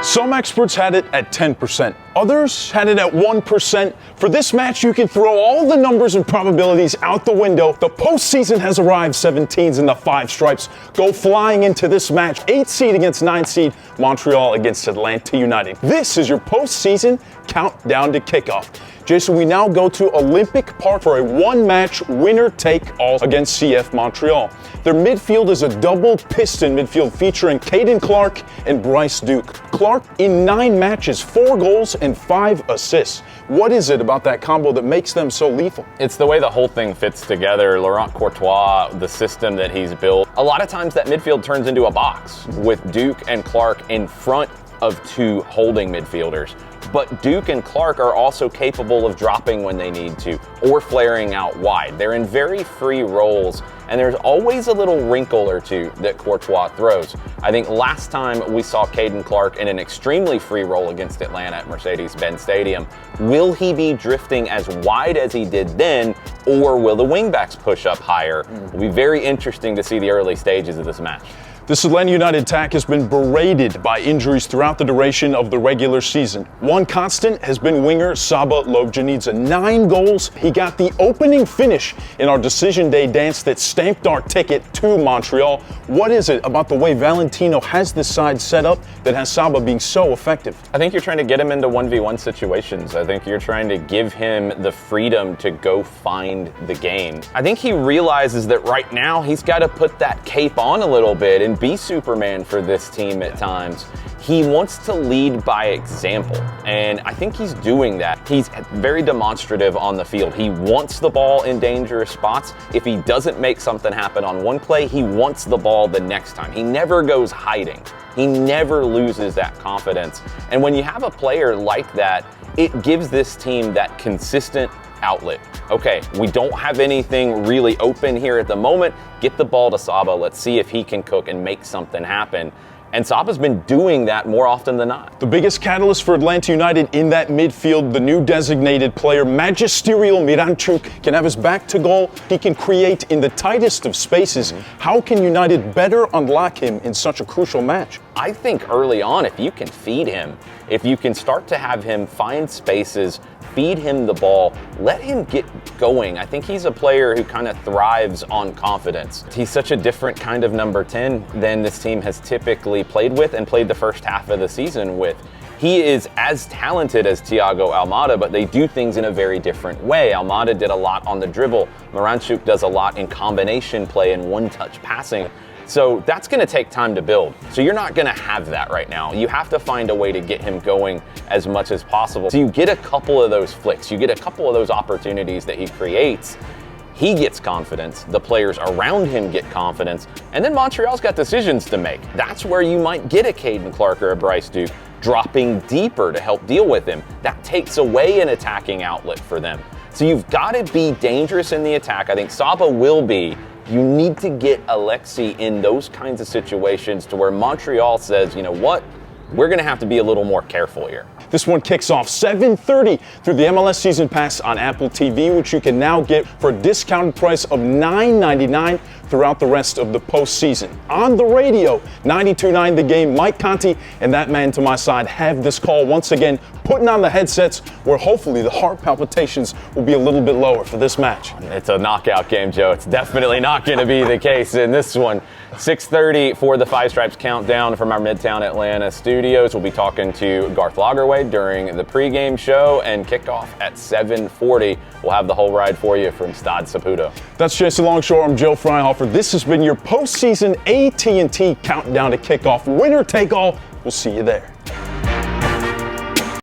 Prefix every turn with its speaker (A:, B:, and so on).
A: Some experts had it at 10%. Others had it at 1%. For this match, you can throw all the numbers and probabilities out the window. The postseason has arrived. 17s in the five stripes go flying into this match. 8 seed against 9 seed, Montreal against Atlanta United. This is your postseason countdown to kickoff. Jason, we now go to Olympic Park for a one-match winner-take-all against CF Montreal. Their midfield is a double piston midfield featuring Caden Clark and Bryce Duke. Clark in 9 matches, 4 goals and 5 assists. What is it about that combo that makes them so lethal?
B: It's the way the whole thing fits together. Laurent Courtois, the system that he's built. A lot of times that midfield turns into a box with Duke and Clark in front of 2 holding midfielders. But Duke and Clark are also capable of dropping when they need to or flaring out wide. They're in very free roles, and there's always a little wrinkle or two that Courtois throws. I think last time we saw Caden Clark in an extremely free role against Atlanta at Mercedes-Benz Stadium. Will he be drifting as wide as he did then, or will the wingbacks push up higher? It'll be very interesting to see the early stages of this match.
A: This Atlanta United attack has been berated by injuries throughout the duration of the regular season. One constant has been winger Saba Lobjanidze. 9 goals. He got the opening finish in our Decision Day dance that stamped our ticket to Montreal. What is it about the way Valentino has this side set up that has Saba being so effective?
B: I think you're trying to get him into 1v1 situations. I think you're trying to give him the freedom to go find the game. I think he realizes that right now he's got to put that cape on a little bit and be Superman for this team at times. He wants to lead by example, and I think he's doing that. He's very demonstrative on the field. He wants the ball in dangerous spots. If he doesn't make something happen on one play, he wants the ball the next time. He never goes hiding. He never loses that confidence. And when you have a player like that, it gives this team that consistent outlet. Okay, we don't have anything really open here at the moment. Get the ball to Saba. Let's see if he can cook and make something happen. And Saba's been doing that more often than not.
A: The biggest catalyst for Atlanta United in that midfield, the new designated player, Magisterial Miranchuk, can have his back to goal. He can create in the tightest of spaces. How can United better unlock him in such a crucial match?
B: I think early on, if you can feed him, if you can start to have him find spaces, feed him the ball, let him get going. I think he's a player who kind of thrives on confidence. He's such a different kind of number 10 than this team has typically played with and played the first half of the season with. He is as talented as Thiago Almada, but they do things in a very different way. Almada did a lot on the dribble. Miranchuk does a lot in combination play and one-touch passing. So that's going to take time to build. So you're not going to have that right now. You have to find a way to get him going as much as possible. So you get a couple of those flicks. You get a couple of those opportunities that he creates. He gets confidence. The players around him get confidence. And then Montreal's got decisions to make. That's where you might get a Caden Clark or a Bryce Duke dropping deeper to help deal with him. That takes away an attacking outlet for them. So you've got to be dangerous in the attack. I think Saba will be. You need to get Alexi in those kinds of situations to where Montreal says, you know what, we're going to have to be a little more careful here.
A: This one kicks off 7:30 through the MLS Season Pass on Apple TV, which you can now get for a discounted price of $9.99 throughout the rest of the postseason. On the radio, 92.9 The Game, Mike Conti and that man to my side have this call once again, putting on the headsets where hopefully the heart palpitations will be a little bit lower for this match.
B: It's a knockout game, Joe. It's definitely not going to be the case in this one. 6:30 for the Five Stripes Countdown from our Midtown Atlanta studios. We'll be talking to Garth Lagerwey during the pregame show, and kickoff at 7:40. We'll have the whole ride for you from Stade Saputo.
A: That's Jason Longshore. I'm Joe Fryhofer. This has been your postseason AT&T Countdown to Kickoff. Winner take all. We'll see you there.